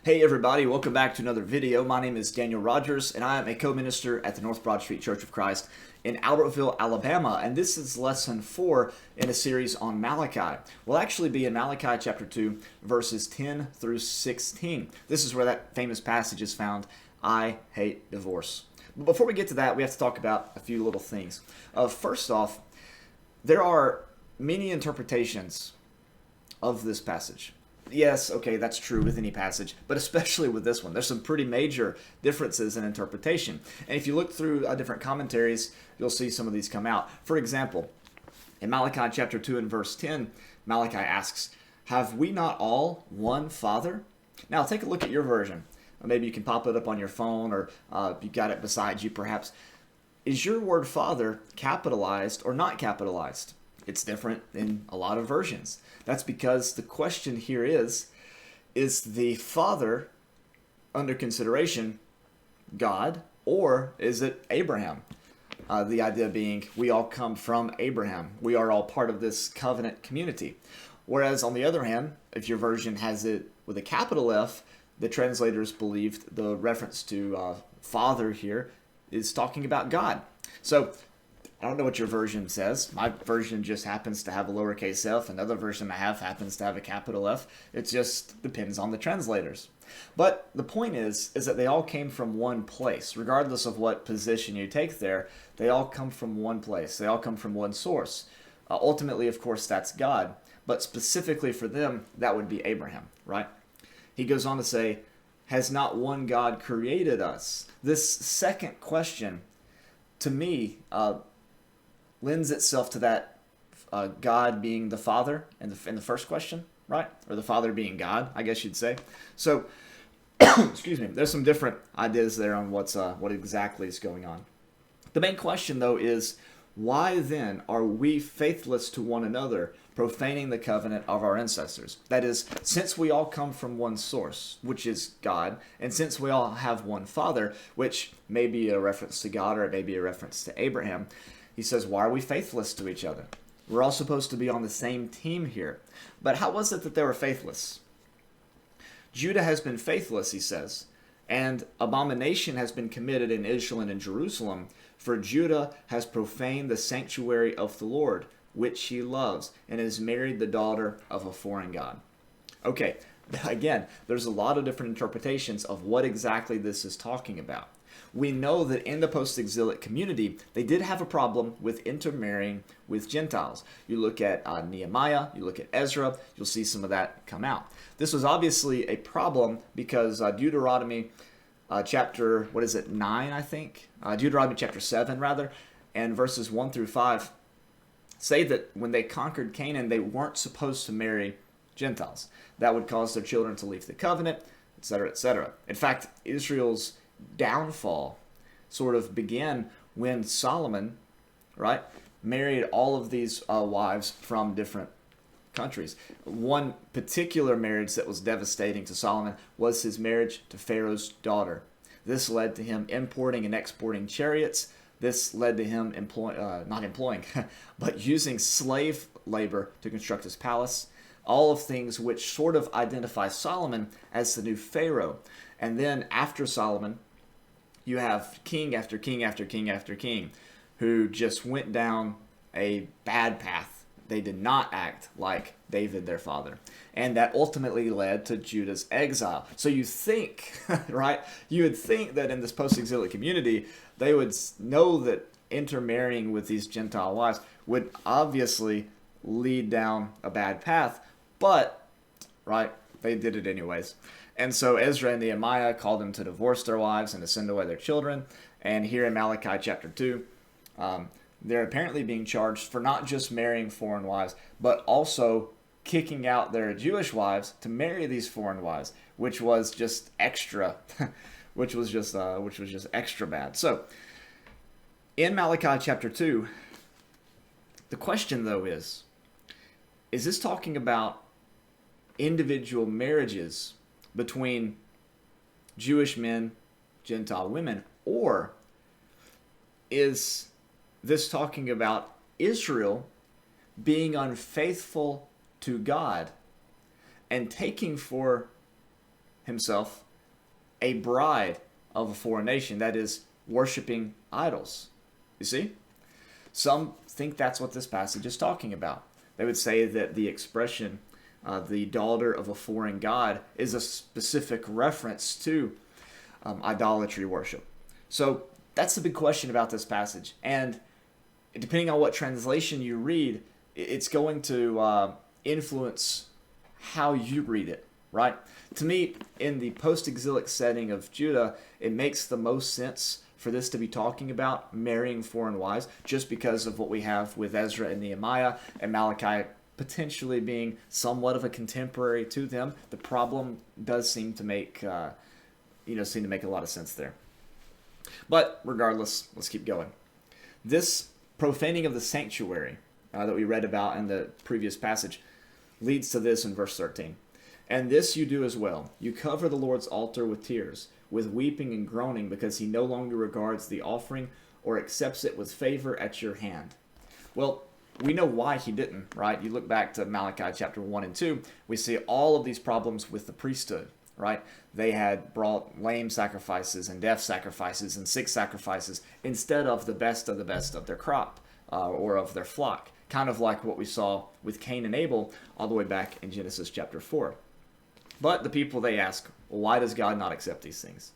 Hey everybody, welcome back to another video. My name is Daniel Rogers and I am a co-minister at the North Broad Street Church of Christ in Albertville, Alabama, and this is lesson 4 in a series on Malachi. We'll actually be in Malachi chapter 2 verses 10 through 16. This is where that famous passage is found, I hate divorce. But before we get to that, we have to talk about a few little things. First off, there are many interpretations of this passage. Yes, okay, that's true with any passage, but especially with this one. There's some pretty major differences in interpretation. And if you look through different commentaries, you'll see some of these come out. For example, in Malachi chapter 2 and verse 10, Malachi asks, "Have we not all one Father?" Now, take a look at your version. Maybe you can pop it up on your phone, or you got it beside you perhaps. Is your word Father capitalized or not capitalized? It's different in a lot of versions. That's because the question here is the Father under consideration God, or is it Abraham? The idea being we all come from Abraham. We are all part of this covenant community. Whereas on the other hand, if your version has it with a capital F, the translators believed the reference to Father here is talking about God. So I don't know what your version says. My version just happens to have a lowercase f. Another version I have happens to have a capital F. It just depends on the translators. But the point is that they all came from one place. Regardless of what position you take there, they all come from one place. They all come from one source. Ultimately, of course, that's God. But specifically for them, that would be Abraham, right? He goes on to say, "Has not one God created us?" This second question, to me, lends itself to that God being the Father in the first question, right? Or the Father being God, I guess you'd say. So, excuse me, there's some different ideas there on what exactly is going on. The main question, though, is why then are we faithless to one another, profaning the covenant of our ancestors? That is, since we all come from one source, which is God, and since we all have one Father, which may be a reference to God or it may be a reference to Abraham, he says, why are we faithless to each other? We're all supposed to be on the same team here. But how was it that they were faithless? Judah has been faithless, he says, and abomination has been committed in Israel and in Jerusalem, for Judah has profaned the sanctuary of the Lord, which he loves, and has married the daughter of a foreign god. Okay, again, there's a lot of different interpretations of what exactly this is talking about. We know that in the post-exilic community, they did have a problem with intermarrying with Gentiles. You look at Nehemiah, you look at Ezra, you'll see some of that come out. This was obviously a problem because Deuteronomy chapter, 9, I think? Deuteronomy chapter 7, rather, and verses 1 through 5 say that when they conquered Canaan, they weren't supposed to marry Gentiles. That would cause their children to leave the covenant, etc., etc. In fact, Israel's downfall sort of began when Solomon, right, married all of these wives from different countries. One particular marriage that was devastating to Solomon was his marriage to Pharaoh's daughter. This led to him importing and exporting chariots. This led to him but using slave labor to construct his palace. All of things which sort of identify Solomon as the new Pharaoh. And then after Solomon, you have king after king after king after king who just went down a bad path. They did not act like David, their father. And that ultimately led to Judah's exile. So you think, right? You would think that in this post-exilic community, they would know that intermarrying with these Gentile wives would obviously lead down a bad path. But, right, they did it anyways. And so Ezra and Nehemiah called them to divorce their wives and to send away their children. And here in Malachi chapter 2, they're apparently being charged for not just marrying foreign wives, but also kicking out their Jewish wives to marry these foreign wives, which was just extra, which was just extra bad. So in Malachi chapter 2, the question though is this talking about individual marriages between Jewish men, Gentile women, or is this talking about Israel being unfaithful to God and taking for himself a bride of a foreign nation, that is, worshiping idols. You see? Some think that's what this passage is talking about. They would say that the expression, the daughter of a foreign god, is a specific reference to idolatry worship. So that's the big question about this passage. And depending on what translation you read, it's going to influence how you read it, right? To me, in the post-exilic setting of Judah, it makes the most sense for this to be talking about marrying foreign wives, just because of what we have with Ezra and Nehemiah, and Malachi potentially being somewhat of a contemporary to them. The problem does seem to make a lot of sense there. But regardless, let's keep going. This profaning of the sanctuary that we read about in the previous passage leads to this in verse 13. And this you do as well. You cover the Lord's altar with tears, with weeping and groaning, because he no longer regards the offering or accepts it with favor at your hand. Well, we know why he didn't, right? You look back to Malachi chapter 1 and 2, we see all of these problems with the priesthood, right? They had brought lame sacrifices and deaf sacrifices and sick sacrifices instead of the best of their crop or of their flock, kind of like what we saw with Cain and Abel all the way back in Genesis chapter 4. But the people, they ask, why does God not accept these things?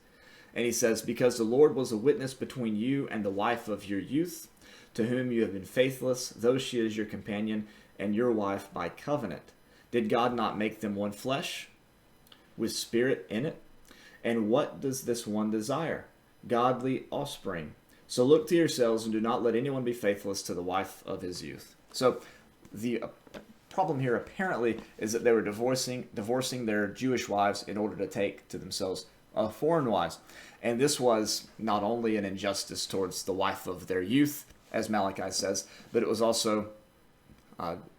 And he says, because the Lord was a witness between you and the wife of your youth, to whom you have been faithless, though she is your companion and your wife by covenant. Did God not make them one flesh, with spirit in it? And what does this one desire? Godly offspring. So look to yourselves and do not let anyone be faithless to the wife of his youth. So the problem here apparently is that they were divorcing their Jewish wives in order to take to themselves foreign wives. And this was not only an injustice towards the wife of their youth, as Malachi says, but it was also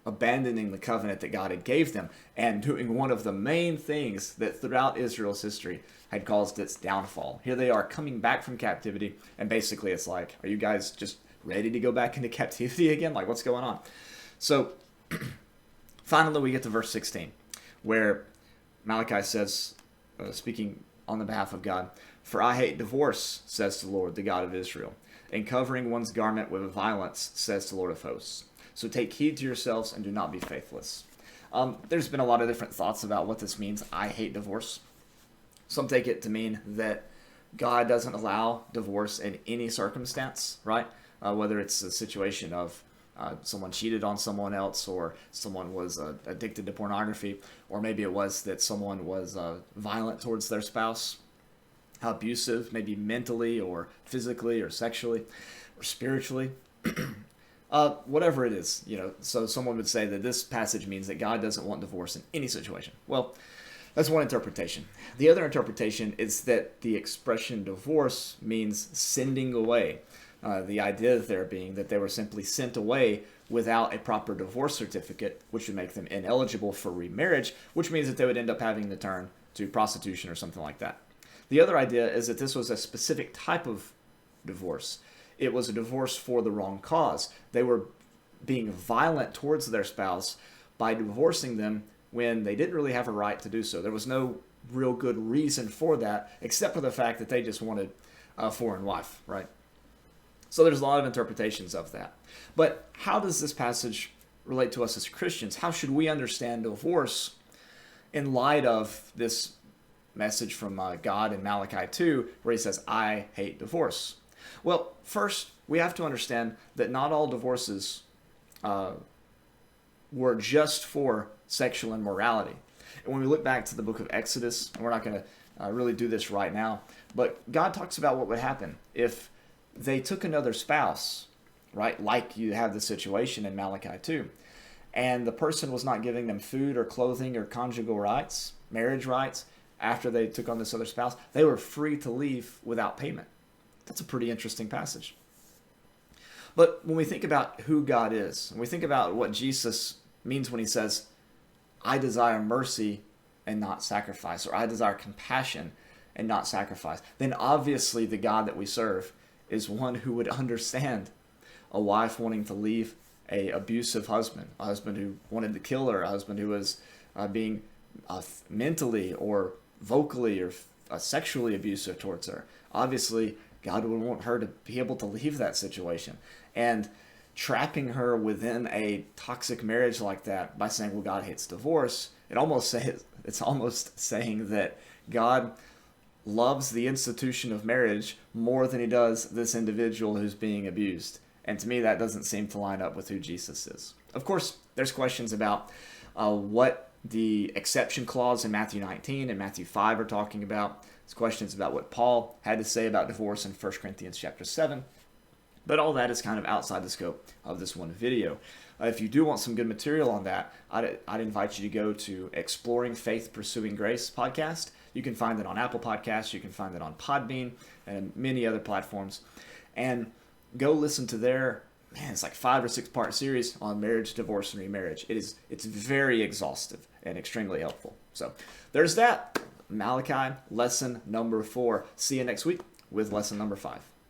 abandoning the covenant that God had gave them and doing one of the main things that throughout Israel's history had caused its downfall. Here they are coming back from captivity, and basically it's like, are you guys just ready to go back into captivity again? Like, what's going on? So finally we get to verse 16, where Malachi says, speaking on the behalf of God, for I hate divorce, says the Lord, the God of Israel, and covering one's garment with violence, says the Lord of hosts. So take heed to yourselves and do not be faithless. There's been a lot of different thoughts about what this means, I hate divorce. Some take it to mean that God doesn't allow divorce in any circumstance, right? Whether it's a situation of someone cheated on someone else, or someone was addicted to pornography, or maybe it was that someone was violent towards their spouse, abusive, maybe mentally or physically or sexually or spiritually. Whatever it is, so someone would say that this passage means that God doesn't want divorce in any situation. Well, that's one interpretation. The other interpretation is that the expression divorce means sending away. The idea there being that they were simply sent away without a proper divorce certificate, which would make them ineligible for remarriage, which means that they would end up having to turn to prostitution or something like that. The other idea is that this was a specific type of divorce. It was a divorce for the wrong cause. They were being violent towards their spouse by divorcing them when they didn't really have a right to do so. There was no real good reason for that, except for the fact that they just wanted a foreign wife, right? So there's a lot of interpretations of that. But how does this passage relate to us as Christians? How should we understand divorce in light of this message from God in Malachi 2, where he says, I hate divorce? Well, first, we have to understand that not all divorces were just for sexual immorality. And when we look back to the book of Exodus, and we're not going to really do this right now, but God talks about what would happen if they took another spouse, right? Like you have the situation in Malachi 2, and the person was not giving them food or clothing or conjugal rights, marriage rights, after they took on this other spouse. They were free to leave without payment. That's a pretty interesting passage. But when we think about who God is, and we think about what Jesus means when he says, I desire mercy and not sacrifice, or I desire compassion and not sacrifice, then obviously the God that we serve is one who would understand a wife wanting to leave a abusive husband, a husband who wanted to kill her, a husband who was being mentally or vocally or sexually abusive towards her. Obviously, God would want her to be able to leave that situation. And trapping her within a toxic marriage like that by saying, well, God hates divorce, it's almost saying that God loves the institution of marriage more than he does this individual who's being abused. And to me, that doesn't seem to line up with who Jesus is. Of course, there's questions about what the exception clause in Matthew 19 and Matthew 5 are talking about. There's questions about what Paul had to say about divorce in 1 Corinthians chapter 7. But all that is kind of outside the scope of this one video. If you do want some good material on that, I'd invite you to go to Exploring Faith, Pursuing Grace podcast. You can find it on Apple Podcasts. You can find it on Podbean and many other platforms. And go listen to their, it's like 5 or 6 part series on marriage, divorce, and remarriage. It's very exhaustive and extremely helpful. So there's that. Malachi, lesson number 4. See you next week with lesson number 5.